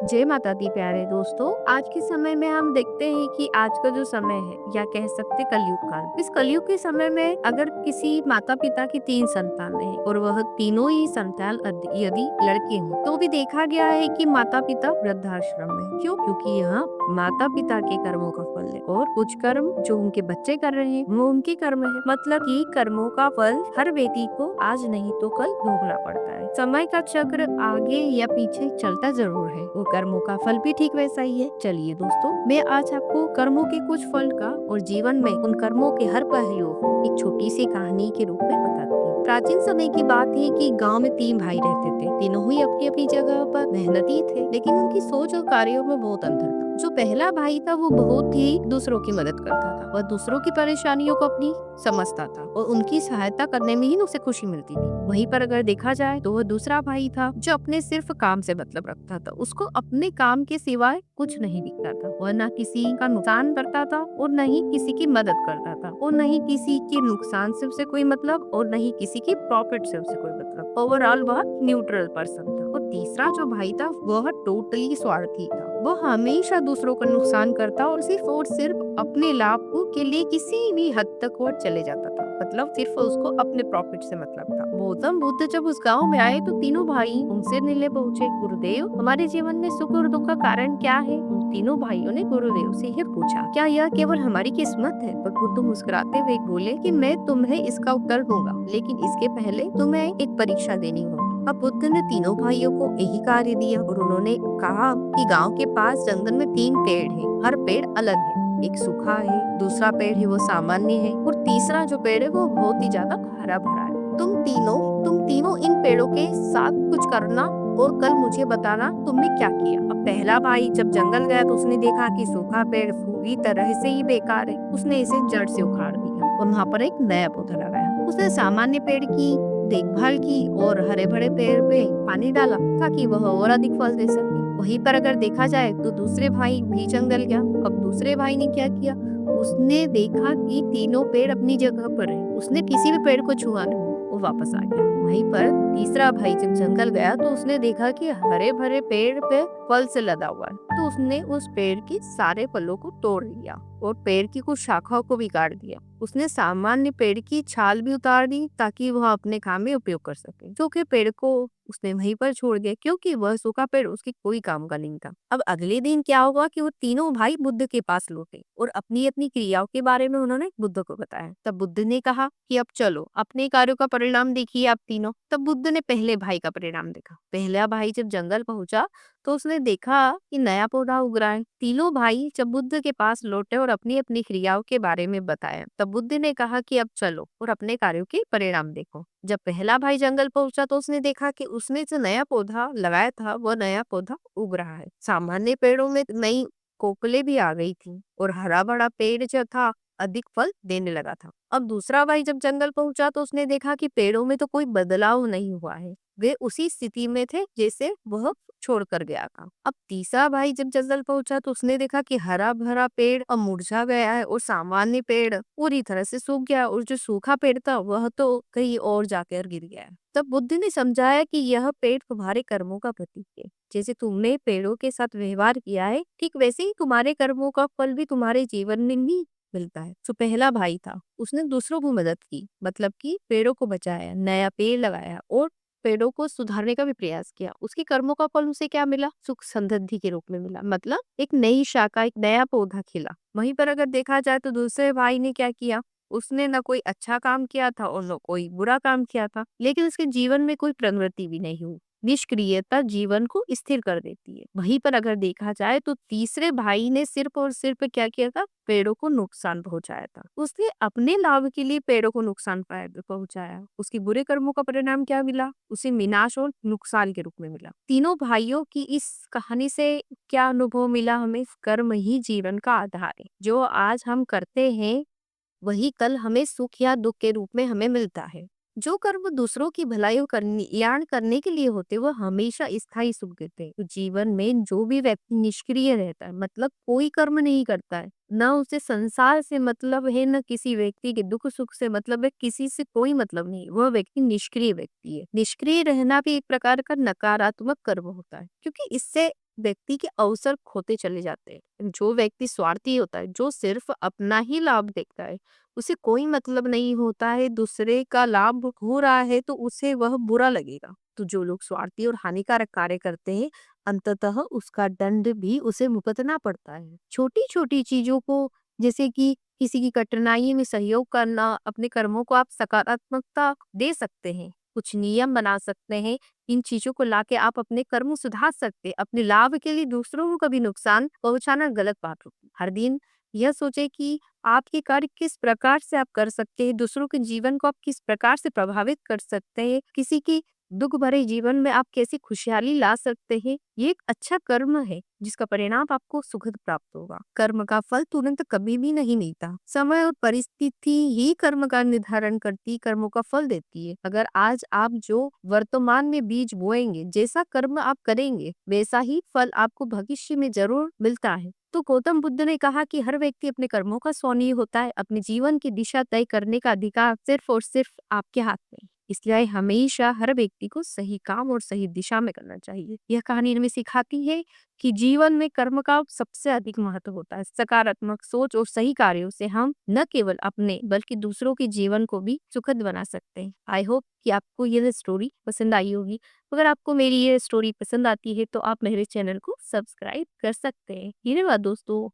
जय माता दी प्यारे दोस्तों। आज के समय में हम देखते हैं कि आज का जो समय है या कह सकते कलयुग काल, इस कलयुग के समय में अगर किसी माता पिता की 3 संतान है और वह तीनों ही संतान यदि लड़के हों तो भी देखा गया है कि माता पिता वृद्धाश्रम में। क्यों? क्योंकि यह माता पिता के कर्मों का फल है और कुछ कर्म जो उनके बच्चे कर रहे हैं वो उनके कर्म है। मतलब कि कर्मों का फल हर व्यक्ति को आज नहीं तो कल भोगना पड़ता है। समय का चक्र आगे या पीछे चलता जरूर है, वो कर्मों का फल भी ठीक वैसा ही है। चलिए दोस्तों, मैं आज आपको कर्मों के कुछ फल का और जीवन में उन कर्मों के हर पहलुओं को एक छोटी सी कहानी के रूप में बताती हूँ। प्राचीन समय की बात है कि गांव में 3 भाई रहते थे। तीनों ही अपनी अपनी जगह पर मेहनती थे, लेकिन उनकी सोच और कार्यों में बहुत अंतर था। जो पहला भाई था वो बहुत ही दूसरों की मदद करता था। वह दूसरों की परेशानियों को अपनी समझता था और उनकी सहायता करने में ही उसे खुशी मिलती थी। वहीं पर अगर देखा जाए तो वह दूसरा भाई था जो अपने सिर्फ काम से मतलब रखता था। उसको अपने काम के सिवाय कुछ नहीं दिखता था। वह न किसी का नुकसान करता था और न ही किसी की मदद करता था और न ही किसी के नुकसान से उसे कोई मतलब और न ही किसी की प्रॉफिट से उसे कोई मतलब। ओवरऑल वह न्यूट्रल पर्सन था। और तीसरा जो भाई था वह टोटली स्वार्थी था। वह हमेशा दूसरों का नुकसान करता और सिर्फ अपने लाभ के लिए किसी भी हद तक वो चले जाता था। मतलब सिर्फ उसको अपने प्रॉफिट से मतलब था। गौतम बुद्ध जब उस गांव में आए तो तीनों भाई उनसे मिलने पहुंचे। गुरुदेव, हमारे जीवन में सुख और दुख का कारण क्या है? उन तीनों भाइयों ने गुरुदेव से यह पूछा। क्या यह केवल हमारी किस्मत है? पर बुद्ध मुस्कुराते हुए बोले कि मैं तुम्हें इसका उत्तर दूंगा, लेकिन इसके पहले तुम्हें एक परीक्षा देनी होगी। अब बुद्ध ने तीनों भाइयों को यही कार्य दिया और उन्होंने कहा कि गांव के पास जंगल में 3 पेड़ हैं। हर पेड़ अलग है। एक सूखा है, दूसरा पेड़ है वो सामान्य है और तीसरा जो पेड़ है वो बहुत ही ज्यादा हरा भरा है। तुम तीनों इन पेड़ों के साथ कुछ करना और कल मुझे बताना तुमने क्या किया। अब पहला भाई जब जंगल गया तो उसने देखा कि सूखा पेड़ पूरी तरह से ही बेकार है। उसने इसे जड़ से उखाड़ दिया और वहाँ पर एक नया पौधा लगाया। उसने सामान्य पेड़ की देखभाल की और हरे भरे पेड़ पे पानी डाला ताकि वह और अधिक फल दे सके। वहीं पर अगर देखा जाए तो दूसरे भाई भी जंगल गया। अब दूसरे भाई ने क्या किया? उसने देखा कि तीनों पेड़ अपनी जगह पर है। उसने किसी भी पेड़ को छुआ नहीं, वो वापस आ गया। वहीं पर तीसरा भाई जब जंगल गया तो उसने देखा कि हरे भरे पेड़ पे फल से लदा हुआ है। तो उसने उस पेड़ के सारे फलों को तोड़ लिया और पेड़ की कुछ शाखाओं को भी काट दिया। उसने सामान्य पेड़ की छाल भी उतार दी ताकि वह अपने काम में उपयोग कर सके। सूखे पेड़ को उसने वहीं पर छोड़ दिया क्योंकि वह सूखा पेड़ उसके कोई काम का नहीं था। अब अगले दिन क्या हुआ कि वो तीनों भाई बुद्ध के पास लौटे और अपनी अपनी क्रियाओं के बारे में उन्होंने बुद्ध को बताया। तब बुद्ध ने कहा कि अब चलो अपने कार्यों का परिणाम देखिए आप तीनों। तब बुद्ध ने पहले भाई का परिणाम देखा। पहला भाई जब जंगल पहुंचा तो उसने देखा कि नया पौधा उग रहा है। तीनों भाई जब बुद्ध के पास लौटे और अपनी अपनी क्रियाओं के बारे में बताया, तब बुद्ध ने कहा कि अब चलो और अपने कार्यों के परिणाम देखो। जब पहला भाई जंगल पहुंचा तो उसने देखा कि उसने जो नया पौधा लगाया था वह नया पौधा उग रहा है। सामान्य पेड़ों में नई कोकले भी आ गई थी और हरा भरा पेड़ जो था अधिक फल देने लगा था। अब दूसरा भाई जब जंगल पहुंचा तो उसने देखा कि पेड़ों में तो कोई बदलाव नहीं हुआ है। वे उसी स्थिति में थे जैसे वह छोड़कर गया था। अब तीसरा भाई जब जंगल पहुंचा तो उसने देखा कि हरा भरा पेड़ अब मुरझा गया है और सामान्य पेड़ पूरी तरह से सूख गया और जो सूखा पेड़ था वह तो कहीं और जाकर गिर गया। तब बुद्ध ने समझाया कि यह पेड़ तुम्हारे कर्मों का प्रतीक है। जैसे तुमने पेड़ों के साथ व्यवहार किया है, ठीक वैसे ही तुम्हारे कर्मों का फल भी तुम्हारे जीवन में भी मिलता है। जो पहला भाई था उसने दूसरों को मदद की, मतलब कि पेड़ों को बचाया, नया पेड़ लगाया और पेड़ों को सुधारने का भी प्रयास किया। उसके कर्मों का फल उसे क्या मिला? सुख समृद्धि के रूप में मिला। मतलब एक नई शाखा, एक नया पौधा खिला। वहीं पर अगर देखा जाए तो दूसरे भाई ने क्या किया? उसने न कोई अच्छा काम किया था और न कोई बुरा काम किया था, लेकिन उसके जीवन में कोई प्रगति भी नहीं हुई। निष्क्रियता जीवन को स्थिर कर देती है। वहीं पर अगर देखा जाए तो तीसरे भाई ने सिर्फ और सिर्फ क्या किया था? पेड़ों को नुकसान पहुंचाया था। उसने अपने लाभ के लिए पेड़ों को नुकसान पहुंचाया। उसके बुरे कर्मों का परिणाम क्या मिला? उसे विनाश और नुकसान के रूप में मिला। तीनों भाइयों की इस कहानी से क्या अनुभव मिला हमें? कर्म ही जीवन का आधार है। जो आज हम करते हैं वही कल हमें सुख या दुख के रूप में हमें मिलता है। जो कर्म दूसरों की भलाई और कल्याण करने के लिए होते वह हमेशा स्थायी सुख देते हैं। तो जीवन में जो भी व्यक्ति निष्क्रिय रहता है, मतलब कोई कर्म नहीं करता है, न उसे संसार से मतलब है, न किसी व्यक्ति के दुख सुख से मतलब है, किसी से कोई मतलब नहीं, वह व्यक्ति निष्क्रिय व्यक्ति है। निष्क्रिय रहना भी एक प्रकार का नकारात्मक कर्म होता है क्योंकि इससे व्यक्ति के अवसर खोते चले जाते हैं। जो व्यक्ति स्वार्थी होता है, जो सिर्फ अपना ही लाभ देखता है, उसे कोई मतलब नहीं होता है दूसरे का लाभ हो रहा है तो उसे वह बुरा लगेगा। तो जो लोग स्वार्थी और हानिकारक कार्य करते हैं, अंततः उसका दंड भी उसे भुगतना पड़ता है। छोटी छोटी चीजों को, जैसे कि किसी की कठिनाई में सहयोग करना, अपने कर्मों को आप सकारात्मकता दे सकते हैं, कुछ नियम बना सकते हैं। इन चीजों को लाके आप अपने कर्म सुधार सकते हैं। अपने लाभ के लिए दूसरों को कभी नुकसान पहुंचाना गलत बात होती है। हर दिन यह सोचे कि आपके कार्य किस प्रकार से आप कर सकते हैं, दूसरों के जीवन को आप किस प्रकार से प्रभावित कर सकते हैं, किसी की दुख भरे जीवन में आप कैसी खुशहाली ला सकते हैं। ये एक अच्छा कर्म है जिसका परिणाम आपको सुखद प्राप्त होगा। कर्म का फल तुरंत कभी भी नहीं मिलता, समय और परिस्थिति ही कर्म का निर्धारण करती, कर्मों का फल देती है। अगर आज आप जो वर्तमान में बीज बोएंगे, जैसा कर्म आप करेंगे, वैसा ही फल आपको भविष्य में जरूर मिलता है। तो गौतम बुद्ध ने कहा कि हर व्यक्ति अपने कर्मों का स्वामी होता है। अपने जीवन की दिशा तय करने का अधिकार सिर्फ और सिर्फ आपके हाथ में है। इसलिए हमेशा हर व्यक्ति को सही काम और सही दिशा में करना चाहिए। यह कहानी हमें सिखाती है कि जीवन में कर्म का सबसे अधिक महत्व होता है। सकारात्मक सोच और सही कार्यों से हम न केवल अपने बल्कि दूसरों के जीवन को भी सुखद बना सकते हैं। आई होप कि आपको यह स्टोरी पसंद आई होगी। अगर आपको मेरी ये स्टोरी पसंद आती है तो आप मेरे चैनल को सब्सक्राइब कर सकते हैं। धन्यवाद दोस्तों।